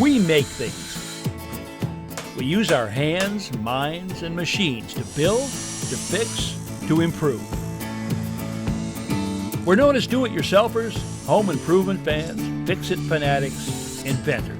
we make things. We use our hands, minds, and machines to build, to fix, to improve. We're known as do-it-yourselfers, home improvement fans, fix-it fanatics, inventors.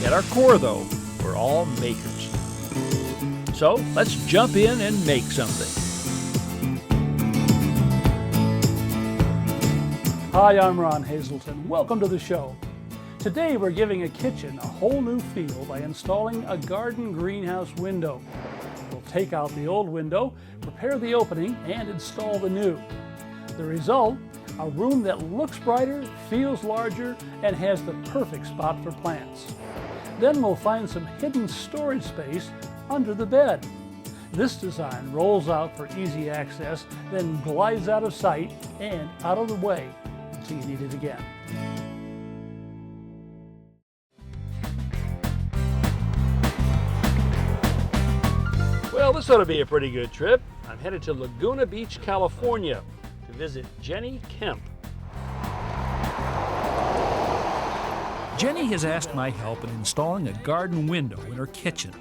At our core, though, we're all makers. So let's jump in and make something. Hi, I'm Ron Hazelton. Welcome to the show. Today we're giving a kitchen a whole new feel by installing a garden greenhouse window. We'll take out the old window, prepare the opening, and install the new. The result, a room that looks brighter, feels larger, and has the perfect spot for plants. Then we'll find some hidden storage space under the bed. This design rolls out for easy access, then glides out of sight and out of the way until you need it again. Well, this ought to be a pretty good trip. I'm headed to Laguna Beach, California to visit Jenny Kemp. Jenny has asked my help in installing a garden window in her kitchen.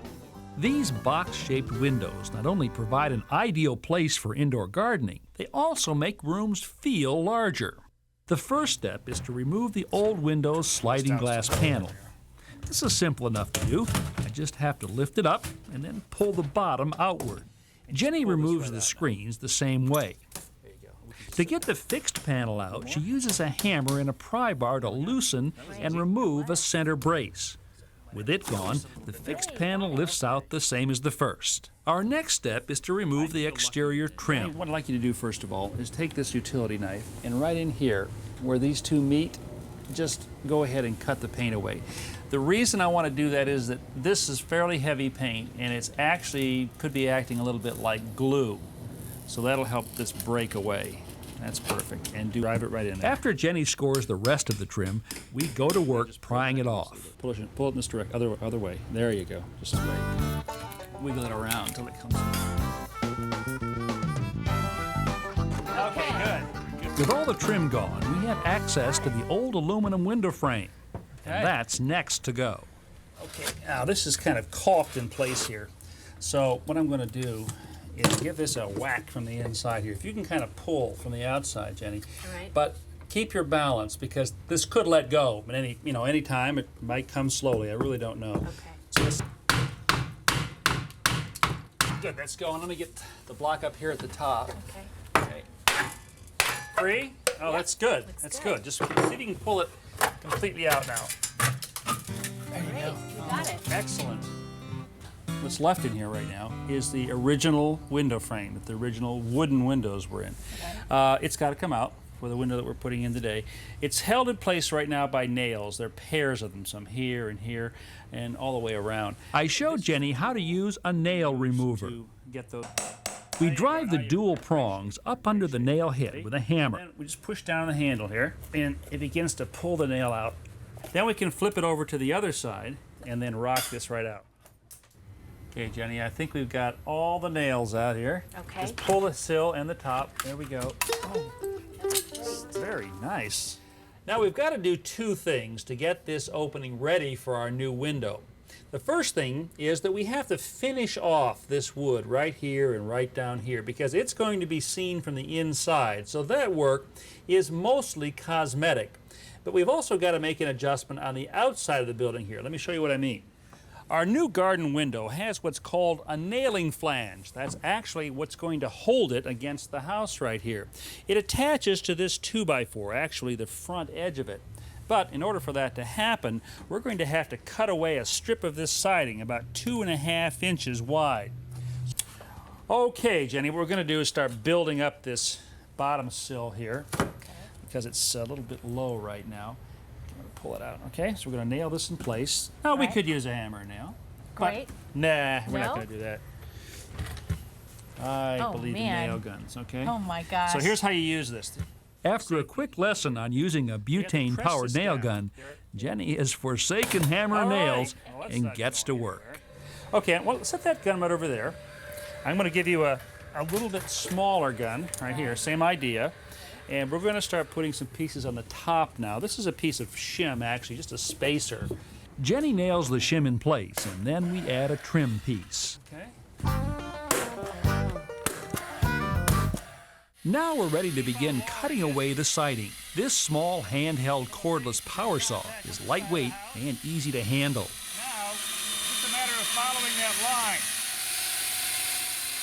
These box-shaped windows not only provide an ideal place for indoor gardening, they also make rooms feel larger. The first step is to remove the old window's sliding glass panel. This is simple enough to do. I just have to lift it up and then pull the bottom outward. Jenny removes the screens the same way. To get the fixed panel out, she uses a hammer and a pry bar to loosen and remove a center brace. With it gone, the fixed panel lifts out the same as the first. Our next step is to remove the exterior trim. What I'd like you to do first of all is take this utility knife and right in here where these two meet, just go ahead and cut the paint away. The reason I want to do that is that this is fairly heavy paint and it's actually could be acting a little bit like glue. So that'll help this break away. That's perfect. And drive it right in there. After Jenny scores the rest of the trim, we go to work prying it off. Pull it in this direction, other way. There you go. Just right. Wiggle it around until it comes in. Okay, good. With all the trim gone, we have access to the old aluminum window frame. And that's next to go. Okay, now this is kind of caulked in place here. So what I'm going to do is give this a whack from the inside here. If you can kind of pull from the outside, Jenny. All right. But keep your balance because this could let go at any time. It might come slowly. I really don't know. Okay. So this, good, that's going. Let me get the block up here at the top. Okay. Free? Oh, Yep. That's good. Looks That's good. good. Just see if you can pull it completely out now. There you Great. go. You got it. Excellent. What's left in here right now is the original window frame that the original wooden windows were in. It's got to come out for the window that we're putting in today. It's held in place right now by nails. There are pairs of them, some here and all the way around. I showed Jenny how to use a nail remover. We drive the dual prongs up under the nail head with a hammer. We just push down the handle here and it begins to pull the nail out. Then we can flip it over to the other side and then rock this right out. Okay, Jenny, I think we've got all the nails out here. Okay. Just pull the sill and the top. There we go. Oh, very nice. Now we've got to do two things to get this opening ready for our new window. The first thing is that we have to finish off this wood right here and right down here because it's going to be seen from the inside. So that work is mostly cosmetic. But we've also got to make an adjustment on the outside of the building here. Let me show you what I mean. Our new garden window has what's called a nailing flange. That's actually what's going to hold it against the house right here. It attaches to this 2x4, actually the front edge of it. But in order for that to happen, we're going to have to cut away a strip of this siding about 2.5 inches wide. Okay, Jenny, what we're going to do is start building up this bottom sill here because it's a little bit low right now. Pull it out, okay? So we're going to nail this in place. Now we could use a hammer and nail. Great. Nah, we're No? not going to do that. I Oh, believe man. in nail guns, okay? Oh my gosh. So here's how you use this. After a quick lesson on using a butane-powered nail gun, Jenny has forsaken hammer and nails and gets to work. Okay, well, set that gun right over there. I'm going to give you a little bit smaller gun right here, same idea. And we're going to start putting some pieces on the top now. This is a piece of shim, actually, just a spacer. Jenny nails the shim in place, and then we add a trim piece. Okay. Now we're ready to begin cutting away the siding. This small handheld cordless power saw is lightweight and easy to handle. Now, it's just a matter of following that line.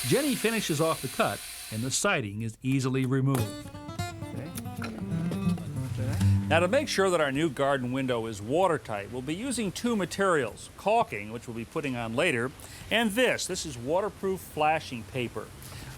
Jenny finishes off the cut, and the siding is easily removed. Now, to make sure that our new garden window is watertight, we'll be using two materials, caulking, which we'll be putting on later, and this is waterproof flashing paper.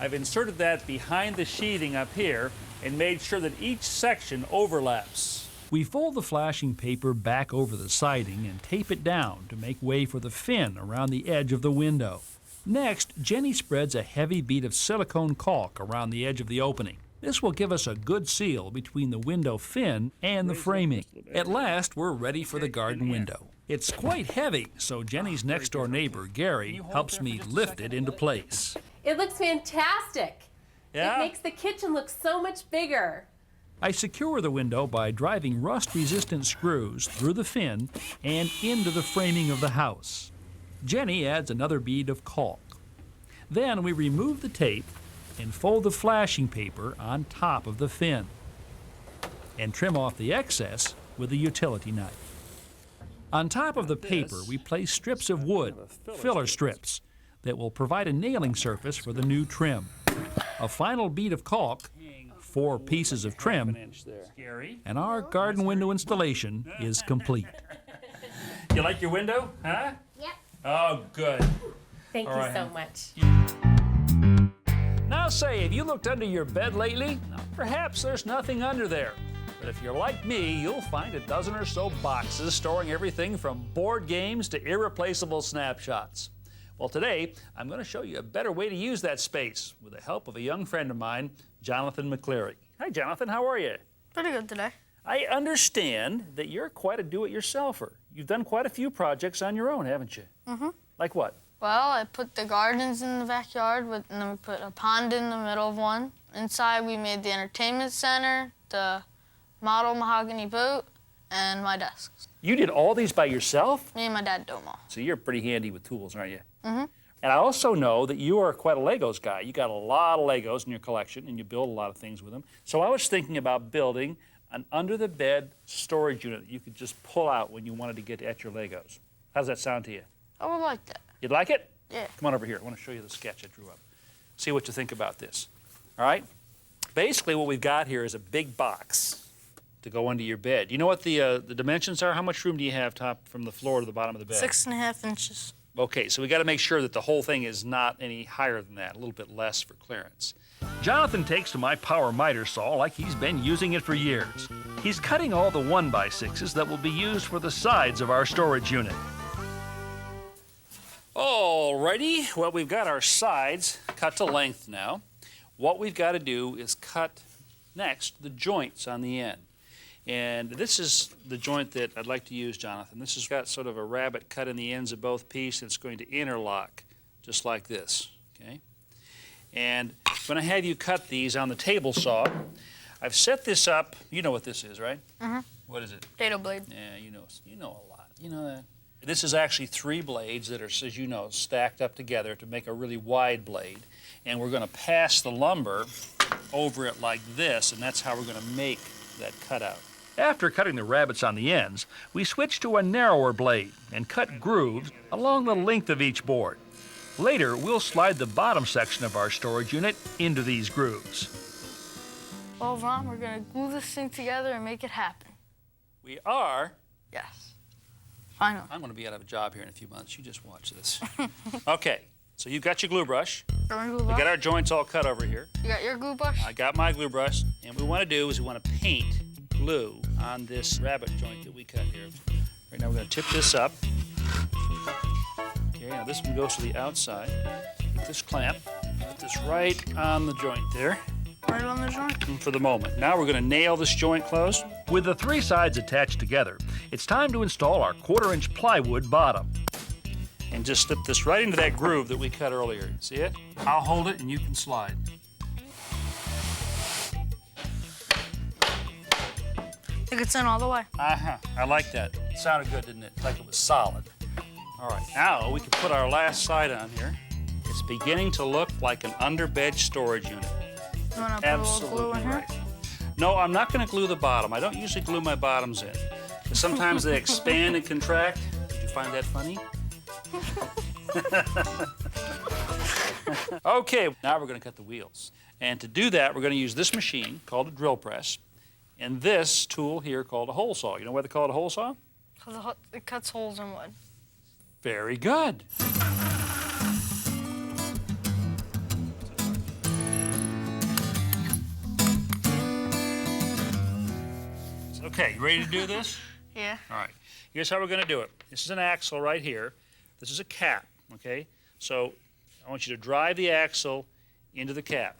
I've inserted that behind the sheathing up here and made sure that each section overlaps. We fold the flashing paper back over the siding and tape it down to make way for the fin around the edge of the window. Next, Jenny spreads a heavy bead of silicone caulk around the edge of the opening. This will give us a good seal between the window fin and the framing. At last, we're ready for the garden window. It's quite heavy, so Jenny's next-door neighbor, Gary, helps me lift it into place. It looks fantastic. Yeah? It makes the kitchen look so much bigger. I secure the window by driving rust-resistant screws through the fin and into the framing of the house. Jenny adds another bead of caulk. Then we remove the tape and fold the flashing paper on top of the fin and trim off the excess with a utility knife. On top of the paper, we place strips of wood, filler strips, that will provide a nailing surface for the new trim. A final bead of caulk, 4 pieces of trim, and our garden window installation is complete. You like your window, huh? Yep. Oh, good. Thank you so much. Now say, have you looked under your bed lately? Perhaps there's nothing under there. But if you're like me, you'll find a dozen or so boxes storing everything from board games to irreplaceable snapshots. Well, today, I'm going to show you a better way to use that space with the help of a young friend of mine, Jonathan McCleary. Hi, Jonathan. How are you? Pretty good today. I understand that you're quite a do-it-yourselfer. You've done quite a few projects on your own, haven't you? Mm-hmm. Like what? Well, I put the gardens in the backyard, and then we put a pond in the middle of one. Inside, we made the entertainment center, the model mahogany boat, and my desks. You did all these by yourself? Me and my dad do them all. So you're pretty handy with tools, aren't you? Mm-hmm. And I also know that you are quite a Legos guy. You got a lot of Legos in your collection, and you build a lot of things with them. So I was thinking about building an under-the-bed storage unit that you could just pull out when you wanted to get at your Legos. How does that sound to you? I would like that. You'd like it? Yeah. Come on over here. I want to show you the sketch I drew up. See what you think about this. All right? Basically, what we've got here is a big box to go under your bed. You know what the dimensions are? How much room do you have top from the floor to the bottom of the bed? 6.5 inches. Okay, so we got to make sure that the whole thing is not any higher than that, a little bit less for clearance. Jonathan takes to my power miter saw like he's been using it for years. He's cutting all the 1x6s that will be used for the sides of our storage unit. Alrighty, well, we've got our sides cut to length now. What we've got to do is cut next the joints on the end. And this is the joint that I'd like to use, Jonathan. This has got sort of a rabbet cut in the ends of both pieces, and it's going to interlock just like this, okay? And I'm going to have you cut these on the table saw. I've set this up. You know what this is, right? Mm-hmm. What is it? Dado blade. Yeah, you know a lot. You know that. This is actually 3 blades that are, as you know, stacked up together to make a really wide blade. And we're going to pass the lumber over it like this, and that's how we're going to make that cutout. After cutting the rabbets on the ends, we switch to a narrower blade and cut grooves along the length of each board. Later, we'll slide the bottom section of our storage unit into these grooves. Well, Ron, we're going to glue this thing together and make it happen. We are. Yes. Finally. I'm going to be out of a job here in a few months. You just watch this. Okay, so you've got your glue brush. We got our joints all cut over here. You got your glue brush? I got my glue brush. And what we want to do is we want to paint glue on this rabbet joint that we cut here. Right now we're going to tip this up. Okay, now this one goes to the outside. Get this clamp, put this right on the joint there. Right on the joint? For the moment. Now we're going to nail this joint closed. With the 3 sides attached together, it's time to install our 1/4-inch plywood bottom. And just slip this right into that groove that we cut earlier. See it? I'll hold it and you can slide. think it's in all the way. Uh-huh. I like that. It sounded good, didn't it? Like it was solid. All right, now we can put our last side on here. It's beginning to look like an underbed storage unit. You want to put a little glue in here? Right. No, I'm not going to glue the bottom. I don't usually glue my bottoms in. Because sometimes they expand and contract. Did you find that funny? Okay, now we're going to cut the wheels. And to do that, we're going to use this machine called a drill press and this tool here called a hole saw. You know why they call it a hole saw? Because it cuts holes in wood. Very good. Okay, you ready to do this? Yeah. All right. Here's how we're going to do it. This is an axle right here. This is a cap, okay? So I want you to drive the axle into the cap.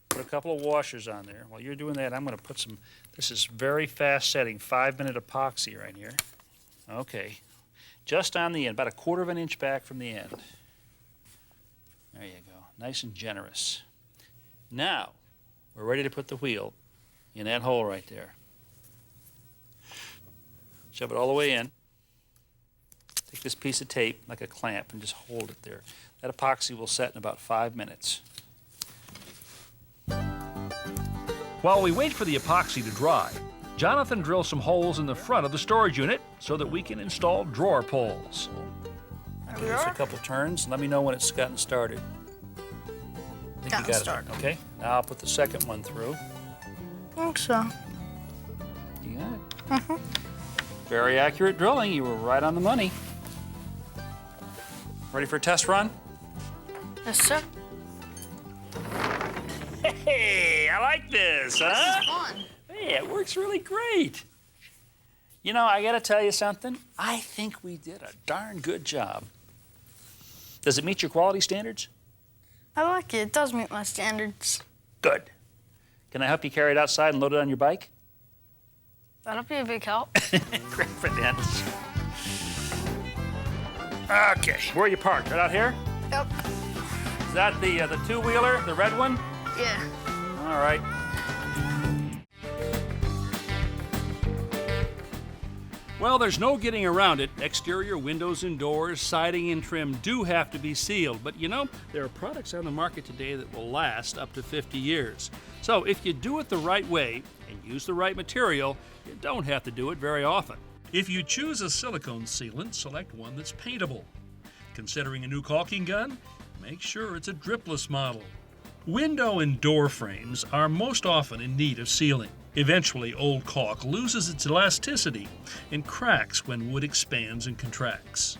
Put a couple of washers on there. While you're doing that, I'm going to put some, this is very fast setting, 5-minute epoxy right here. Okay. Just on the end, about 1/4 of an inch back from the end. There you go. Nice and generous. Now, we're ready to put the wheel in that hole right there. Shove it all the way in. Take this piece of tape, like a clamp, and just hold it there. That epoxy will set in about 5 minutes. While we wait for the epoxy to dry, Jonathan drills some holes in the front of the storage unit so that we can install drawer pulls. Give this a couple turns and let me know when it's gotten started. I think you got started. it. Okay, now I'll put the second one through. I think so. You got it. Mm-hmm. Very accurate drilling. You were right on the money. Ready for a test run? Yes, sir. Hey, I like this, huh? This is fun. Hey, it works really great. You know, I gotta tell you something. I think we did a darn good job. Does it meet your quality standards? I like it. It does meet my standards. Good. Can I help you carry it outside and load it on your bike? That'll be a big help. Great for dance. Okay, where are you parked? Right out here? Yep. Is that the two-wheeler, the red one? Yeah. All right. Well, there's no getting around it. Exterior windows and doors, siding and trim do have to be sealed. But you know, there are products on the market today that will last up to 50 years. So if you do it the right way and use the right material, you don't have to do it very often. If you choose a silicone sealant, select one that's paintable. Considering a new caulking gun? Make sure it's a dripless model. Window and door frames are most often in need of sealing. Eventually, old caulk loses its elasticity and cracks when wood expands and contracts.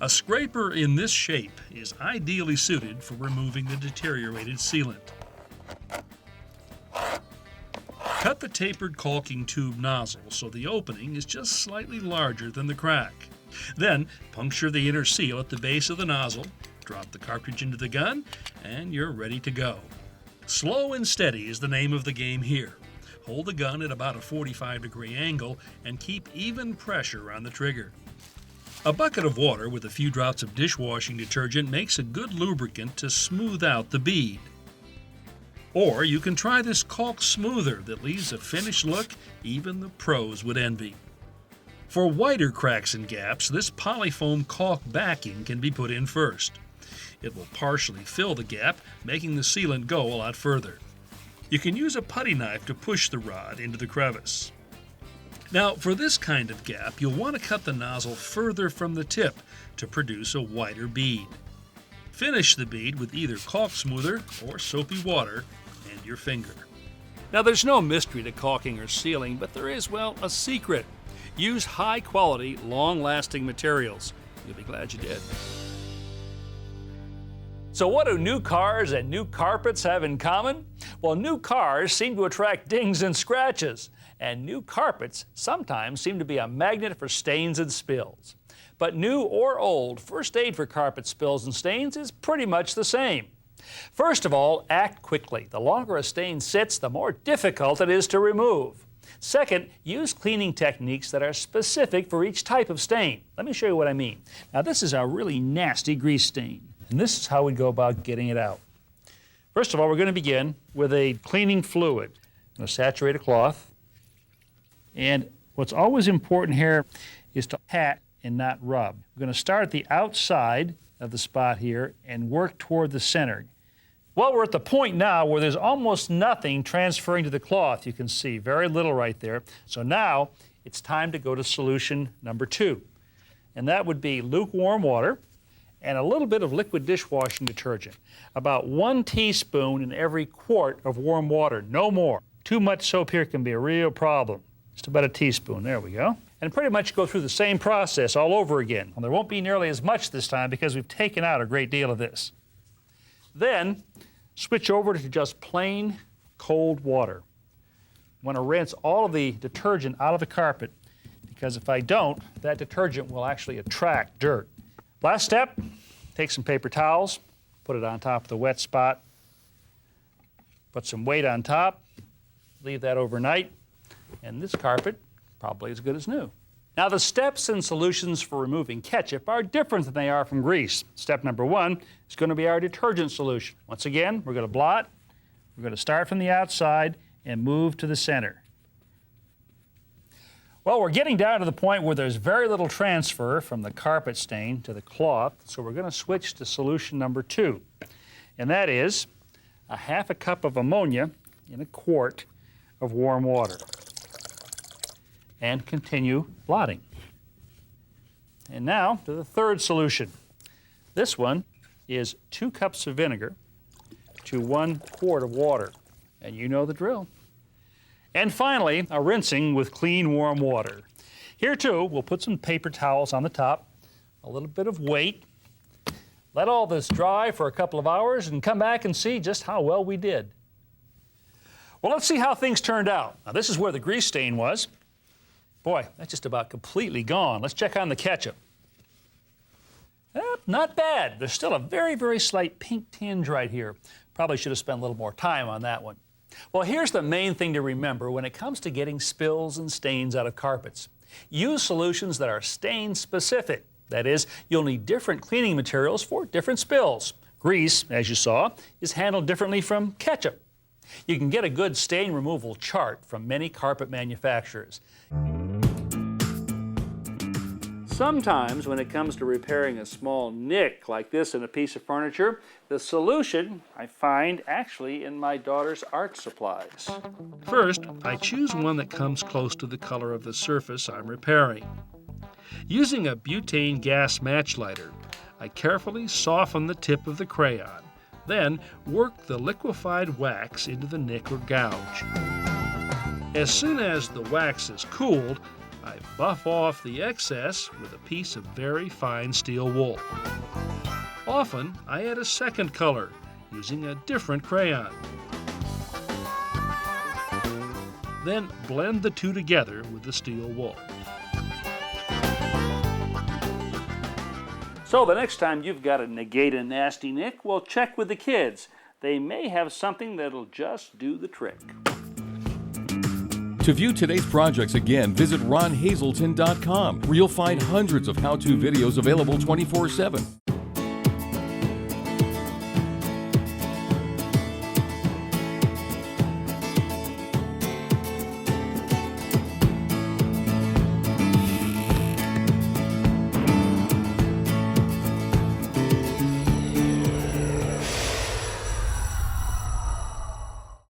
A scraper in this shape is ideally suited for removing the deteriorated sealant. Cut the tapered caulking tube nozzle so the opening is just slightly larger than the crack. Then, puncture the inner seal at the base of the nozzle, drop the cartridge into the gun, and you're ready to go. Slow and steady is the name of the game here. Hold the gun at about a 45-degree angle and keep even pressure on the trigger. A bucket of water with a few drops of dishwashing detergent makes a good lubricant to smooth out the bead. Or you can try this caulk smoother that leaves a finished look even the pros would envy. For wider cracks and gaps, this polyfoam caulk backing can be put in first. It will partially fill the gap, making the sealant go a lot further. You can use a putty knife to push the rod into the crevice. Now, for this kind of gap, you'll want to cut the nozzle further from the tip to produce a wider bead. Finish the bead with either caulk smoother or soapy water and your finger. Now, there's no mystery to caulking or sealing, but there is, well, a secret. Use high-quality, long-lasting materials. You'll be glad you did. So what do new cars and new carpets have in common? Well, new cars seem to attract dings and scratches, and new carpets sometimes seem to be a magnet for stains and spills. But new or old, first aid for carpet spills and stains is pretty much the same. First of all, act quickly. The longer a stain sits, the more difficult it is to remove. Second, use cleaning techniques that are specific for each type of stain. Let me show you what I mean. Now, this is a really nasty grease stain. And this is how we go about getting it out. First of all, we're going to begin with a cleaning fluid. I'm going to saturate a cloth. And what's always important here is to pat and not rub. We're going to start at the outside of the spot here and work toward the center. Well, we're at the point now where there's almost nothing transferring to the cloth. You can see very little right there. So now it's time to go to solution number 2. And that would be lukewarm water and a little bit of liquid dishwashing detergent. About 1 teaspoon in every quart of warm water, no more. Too much soap here can be a real problem. Just about a teaspoon, there we go. And pretty much go through the same process all over again. Well, there won't be nearly as much this time because we've taken out a great deal of this. Then switch over to just plain cold water. I want to rinse all of the detergent out of the carpet because if I don't, that detergent will actually attract dirt. Last step, take some paper towels, put it on top of the wet spot, put some weight on top, leave that overnight, and this carpet probably as good as new. Now the steps and solutions for removing ketchup are different than they are from grease. Step number 1 is going to be our detergent solution. Once again, we're going to blot. We're going to start from the outside and move to the center. Well, we're getting down to the point where there's very little transfer from the carpet stain to the cloth, so we're going to switch to solution number 2. And that is a 1/2 cup of ammonia in a quart of warm water. And continue blotting. And now to the 3rd solution. This one is 2 cups of vinegar to 1 quart of water. And you know the drill. And finally, a rinsing with clean warm water. Here too, we'll put some paper towels on the top, a little bit of weight, let all this dry for a couple of hours and come back and see just how well we did. Well, let's see how things turned out. Now this is where the grease stain was. Boy, that's just about completely gone. Let's check on the ketchup. Not bad. There's still a very, very slight pink tinge right here. Probably should have spent a little more time on that one. Well, here's the main thing to remember when it comes to getting spills and stains out of carpets. Use solutions that are stain specific. That is, you'll need different cleaning materials for different spills. Grease, as you saw, is handled differently from ketchup. You can get a good stain removal chart from many carpet manufacturers. Sometimes when it comes to repairing a small nick like this in a piece of furniture, the solution I find actually in my daughter's art supplies. First, I choose one that comes close to the color of the surface I'm repairing. Using a butane gas match lighter, I carefully soften the tip of the crayon, then work the liquefied wax into the nick or gouge. As soon as the wax is cooled, I buff off the excess with a piece of very fine steel wool. Often, I add a second color using a different crayon. Then blend the two together with the steel wool. So the next time you've got to negate a nasty nick, well, check with the kids. They may have something that'll just do the trick. To view today's projects again, visit ronhazelton.com, where you'll find hundreds of how-to videos available 24/7.